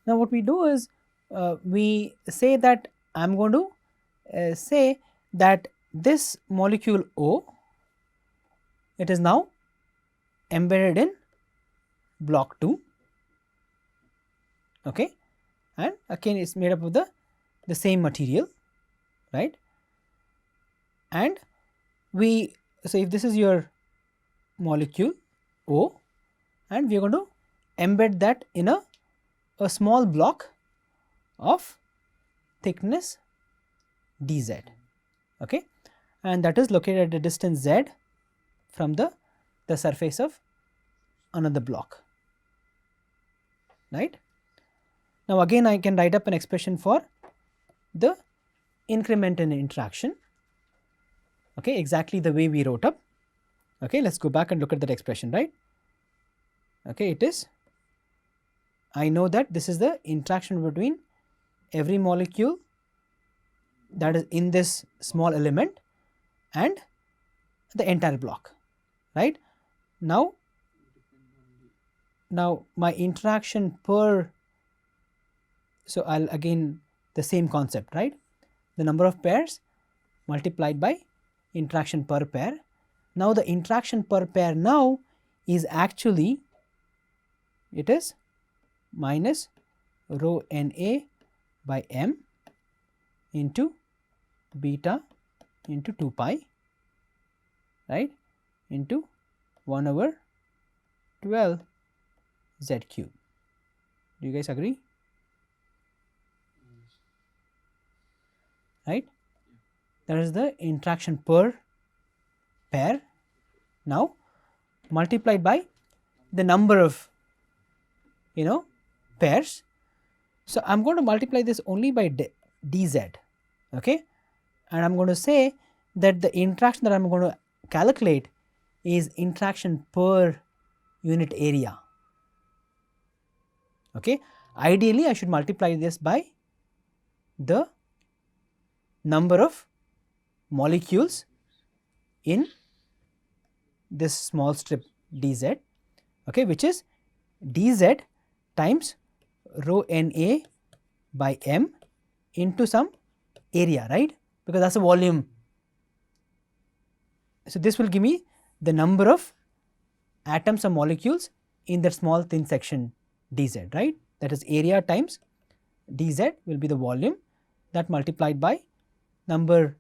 Now what we do is we say that I am going to say that this molecule O, it is now embedded in block 2, okay, and again it is made up of the same material, right. And we, so if this is your molecule O, and we are going to embed that in a small block of thickness dz, okay, and that is located at a distance z from the surface of another block, right. Now again I can write up an expression for the increment in interaction, okay, exactly the way we wrote up. Okay, let us go back and look at that expression, right. Okay, it is, I know that this is the interaction between every molecule that is in this small element and the entire block, right. Now my interaction per, so I will again the same concept, right, the number of pairs multiplied by interaction per pair. Now the interaction per pair now is actually, it is minus rho Na by m into beta into 2 pi, right, into 1 over 12 z cube. Do you guys agree? Right, that is the interaction per pair, now multiplied by the number of pairs. So I am going to multiply this only by dz, okay, and I am going to say that the interaction that I am going to calculate is interaction per unit area, okay. Ideally I should multiply this by the number of molecules in this small strip dz, okay, which is dz times rho Na by m into some area, right, because that is a volume. So this will give me the number of atoms or molecules in that small thin section dz, right, that is area times dz will be the volume, that multiplied by number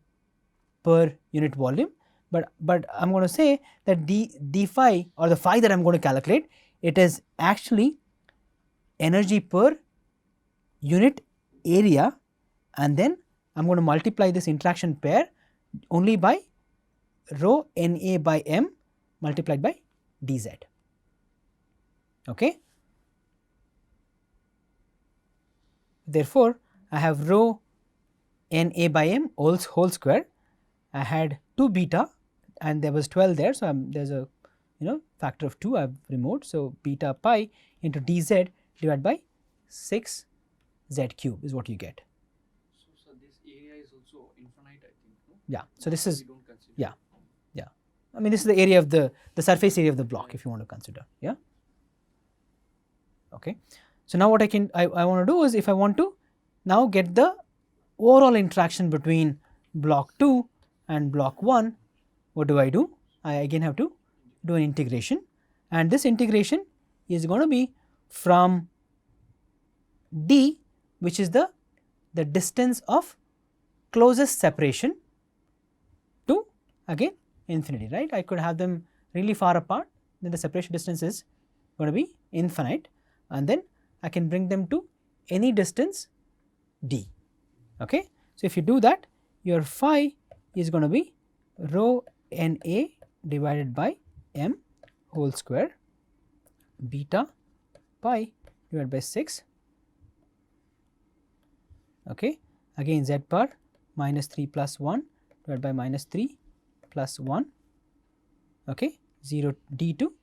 per unit volume. But I am going to say that d phi, or the phi that I am going to calculate, it is actually energy per unit area, and then I am going to multiply this interaction pair only by rho Na by m multiplied by dz, okay. Therefore I have rho Na by m whole square, I had 2 beta and there was 12 there, so there is a factor of 2 I have removed. So beta pi into dz divided by 6 z cube is what you get. So this area is also infinite, I think, no? Yeah, so this is, yeah, I mean this is the area of the surface area of the block, if you want to consider, yeah, okay. So now what I want to do is, if I want to now get the overall interaction between block 2 and block 1, what do? I again have to do an integration, and this integration is going to be from d, which is the distance of closest separation, to again infinity, right. I could have them really far apart, then the separation distance is going to be infinite, and then I can bring them to any distance d, okay. So if you do that, your phi is going to be rho Na divided by m whole square beta pi divided by 6, okay, again z bar minus 3 plus 1 divided by minus 3 plus 1, okay, 0 d to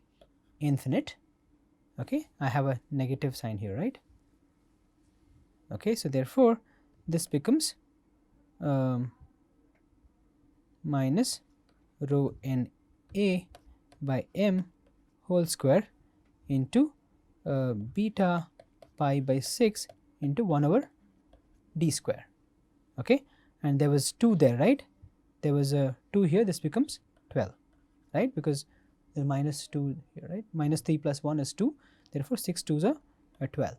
infinite, okay. I have a negative sign here, right, okay. So therefore this becomes minus rho Na by m whole square into beta pi by 6 into 1 over d square. Okay, and there was 2 there, right? There was a 2 here, this becomes 12, right? Because the minus 2 here, right? Minus 3 plus 1 is 2, therefore 6 2s are 12.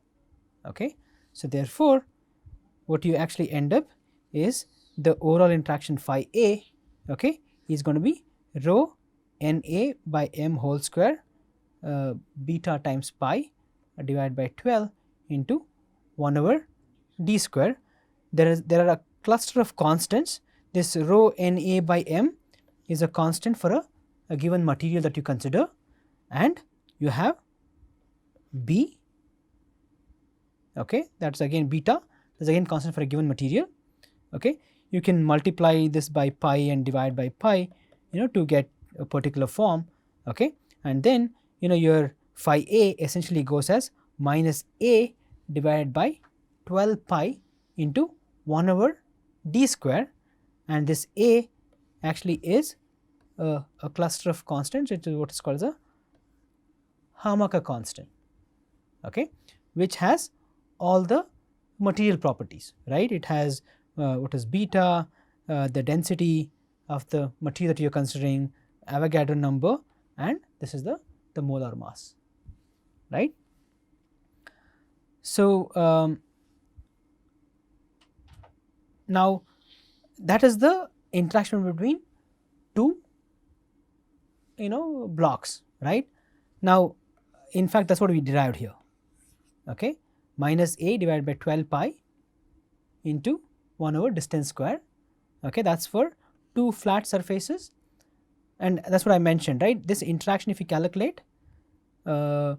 Okay, so therefore what you actually end up is the overall interaction phi a, okay, is going to be rho Na by m whole square beta times pi divided by 12 into 1 over d square. There are a cluster of constants. This rho Na by m is a constant for a given material that you consider, and you have b, okay, that's again beta, that's again constant for a given material. Okay, you can multiply this by pi and divide by pi, you know, to get a particular form. Okay, and then you know your phi a essentially goes as minus a divided by 12 pi into 1 over d square, and this a actually is a cluster of constants, which is what is called as a Hamakka constant, okay, which has all the material properties, right? It has what is beta, the density of the material that you are considering, Avogadro number, and this is the molar mass, right? So now that is the interaction between two, you know, blocks, right? Now in fact that's what we derived here, okay, minus a divided by 12 pi into 1 over distance square, okay, that's for two flat surfaces, and that's what I mentioned, right? This interaction, if you calculate, I'll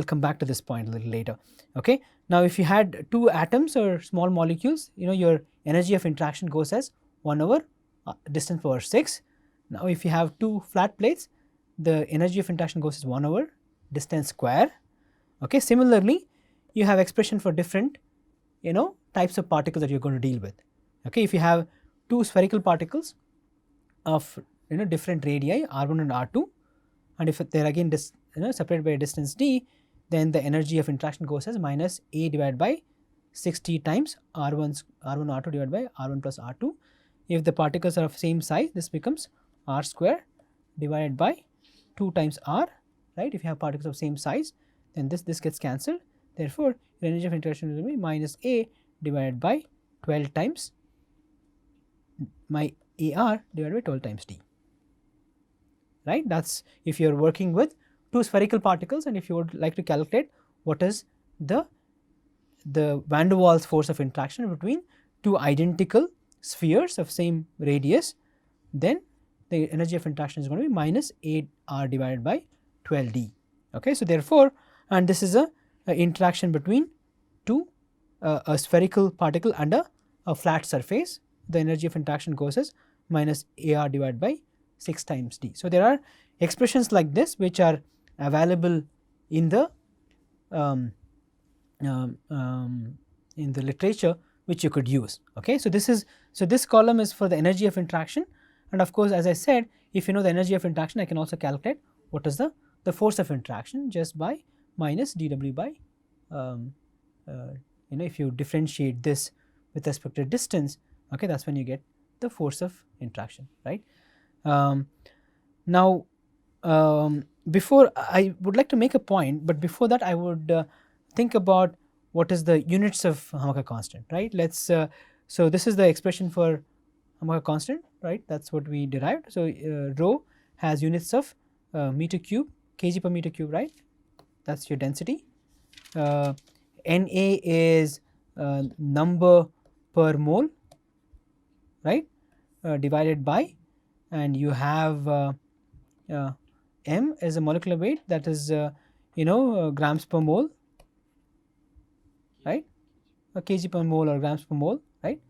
come back to this point a little later. Okay, now if you had two atoms or small molecules, you know, your energy of interaction goes as 1 over distance power 6. Now if you have two flat plates, the energy of interaction goes as 1 over distance square. Okay, similarly you have expression for different, you know, types of particles that you're going to deal with. Okay, if you have two spherical particles of, you know, different radii r1 and r2, and if they're again separated by a distance d, then the energy of interaction goes as minus a divided by 6t times r1 r2 divided by r1 plus r2. If the particles are of same size, this becomes r square divided by 2 times r, right? If you have particles of same size, then this gets cancelled. Therefore the energy of interaction will be minus a divided by 12 times my ar divided by 12 times d, right? That's if you are working with two spherical particles, and if you would like to calculate what is the van der Waals force of interaction between two identical spheres of same radius, then the energy of interaction is going to be minus 8r divided by 12d. Okay, so therefore, and this is a interaction between two a spherical particle and a flat surface. The energy of interaction goes as minus ar divided by 6 times d. So there are expressions like this which are available in the literature, which you could use. Okay, so this column is for the energy of interaction, and of course, as I said, if you know the energy of interaction, I can also calculate what is the force of interaction just by minus dw by you know, if you differentiate this with respect to distance, okay, that's when you get the force of interaction, right? Now before, I would like to make a point, but before that I would think about what is the units of Hamakka constant, right? Let's so this is the expression for Hamakka constant, right? That's what we derived. So rho has units of meter cube, kg per meter cube, right? That's your density. Na is number per mole, right, divided by, and you have m is a molecular weight, that is you know, grams per mole, right, or kg per mole or grams per mole, right?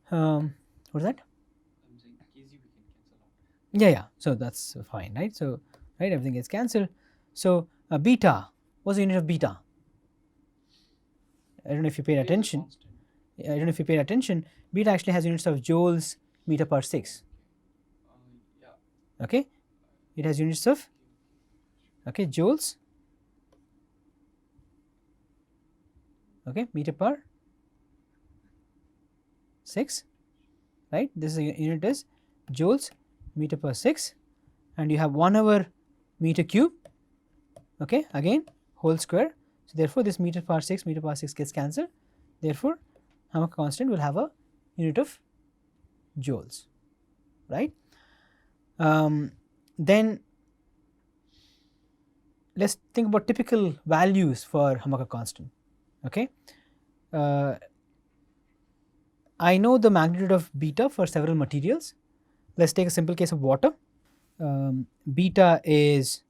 What is that? I'm saying kg we can cancel out. Yeah, so that's fine, right? So right, everything gets cancelled. So beta, what's the unit of beta? I don't know if you paid attention. Constant. I don't know if you paid attention. Beta actually has units of joules meter per 6. Yeah. Okay, it has units of, okay, joules okay, meter per 6, right. This is a unit is joules meter per 6, and you have 1 over meter cube, okay, again whole square. So, therefore, this meter per 6 gets cancelled, therefore, Hammocke constant will have a unit of joules, right. Then let us think about typical values for Hammocke constant. Okay. I know the magnitude of beta for several materials. Let us take a simple case of water. Beta is,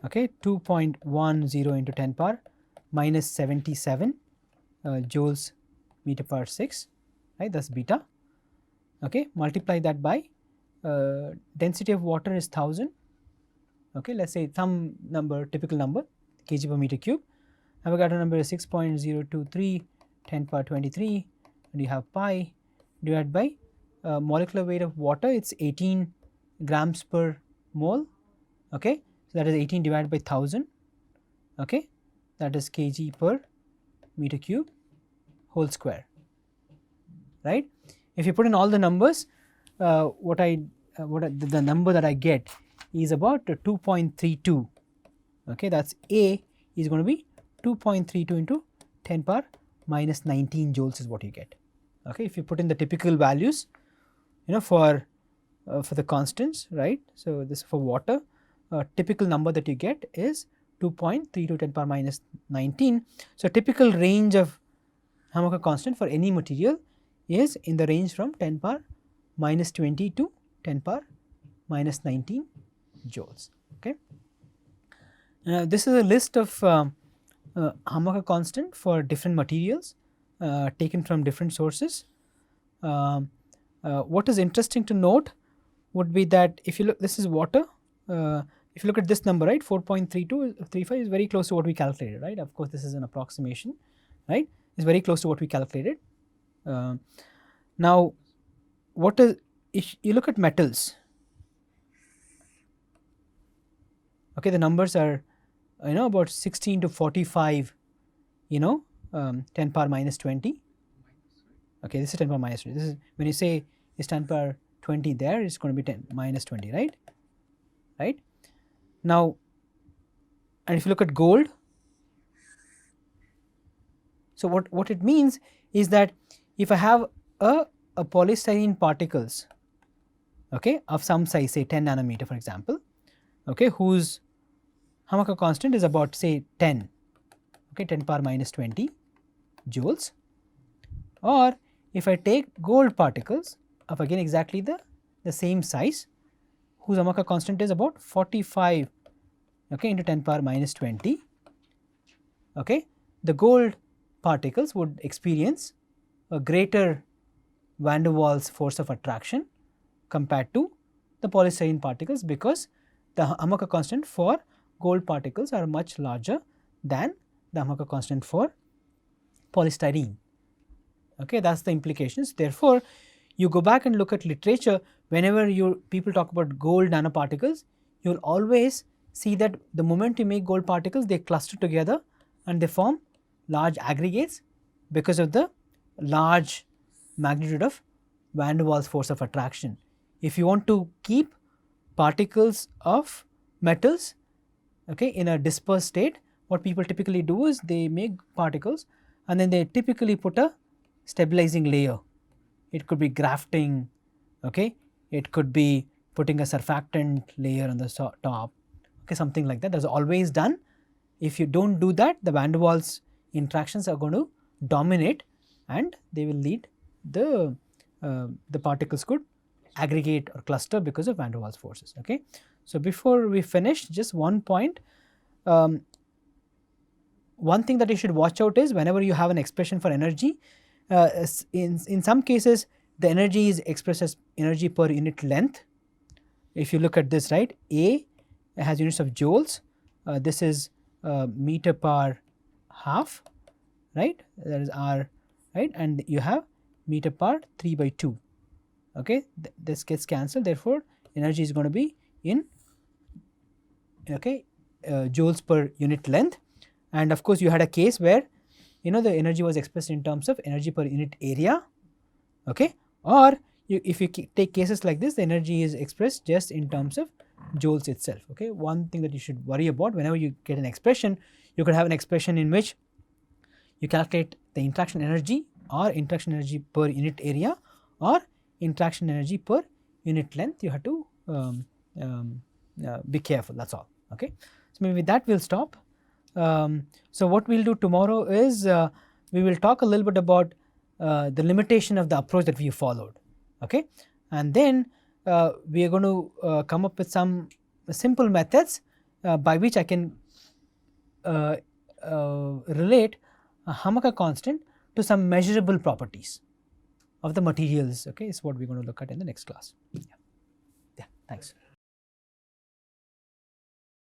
okay, 2.10 into 10 power minus 77 joules meter per 6, right, that is beta. Okay, multiply that by density of water is 1000, okay, let us say some number, typical number, kg per meter cube. Avogadro number is 6.023 10 power 23, and you have pi divided by molecular weight of water, it is 18 grams per mole, okay. So, that is 18 divided by 1000, okay, that is kg per meter cube whole square, right. If you put in all the numbers, the number that I get is about 2.32, okay, that is A is going to be 2.32 into 10 power minus 19 joules is what you get, okay. If you put in the typical values, for the constants, right. So, this for water, typical number that you get is 2.32 10 power minus 19. So, typical range of Hammocke constant for any material is in the range from 10 power minus 20 to 10 power minus 19 joules, okay. Now, this is a list of Hammocke constant for different materials taken from different sources. What is interesting to note would be that if you look, this is water, if you look at this number, right, 4.3235 is very close to what we calculated, right. Of course, this is an approximation, right, it is very close to what we calculated. Now, what is, if you look at metals, okay, the numbers are about 16 to 45, 10 power minus 20, okay, this is 10 power minus 20, this is when you say is 10 power 20 there, it is going to be 10 minus 20, right. Now, and if you look at gold, so what it means is that if I have a polystyrene particles, okay, of some size, say 10 nanometer for example, okay, whose Hammocke constant is about say 10, okay, 10 power minus 20 joules, or if I take gold particles of again exactly the same size, whose Hammocke constant is about 45, okay, into 10 power minus 20, okay, the gold particles would experience a greater van der Waals force of attraction compared to the polystyrene particles, because the Hammocke constant for gold particles are much larger than the Hammocke constant for polystyrene, okay, that is the implications. Therefore, you go back and look at literature, whenever people talk about gold nanoparticles, you will always see that the moment you make gold particles, they cluster together and they form large aggregates because of the large magnitude of van der Waals force of attraction. If you want to keep particles of metals, okay, in a dispersed state, what people typically do is they make particles and then they typically put a stabilizing layer. It could be grafting, okay, it could be putting a surfactant layer on the top, okay, something like that. That is always done. If you do not do that, the van der Waals interactions are going to dominate and they will lead the particles could aggregate or cluster because of van der Waals forces, okay. So, before we finish, just one point, one thing that you should watch out is whenever you have an expression for energy, in some cases the energy is expressed as energy per unit length. If you look at this, right, A has units of joules, this is meter per half, right, that is R, right, and you have meter per 3 by 2, okay, this gets cancelled, therefore, energy is going to be in, okay, joules per unit length. And of course, you had a case where the energy was expressed in terms of energy per unit area, okay, or if you take cases like this, the energy is expressed just in terms of joules itself, okay. One thing that you should worry about whenever you get an expression, you could have an expression in which you calculate the interaction energy or interaction energy per unit area or interaction energy per unit length. You have to be careful, that's all, okay. So maybe with that we'll stop. So what we'll do tomorrow is we will talk a little bit about the limitation of the approach that we followed, okay, and then we are going to come up with some simple methods by which I can relate a Hamakar constant to some measurable properties of the materials, okay, is what we're going to look at in the next class. Yeah, thanks.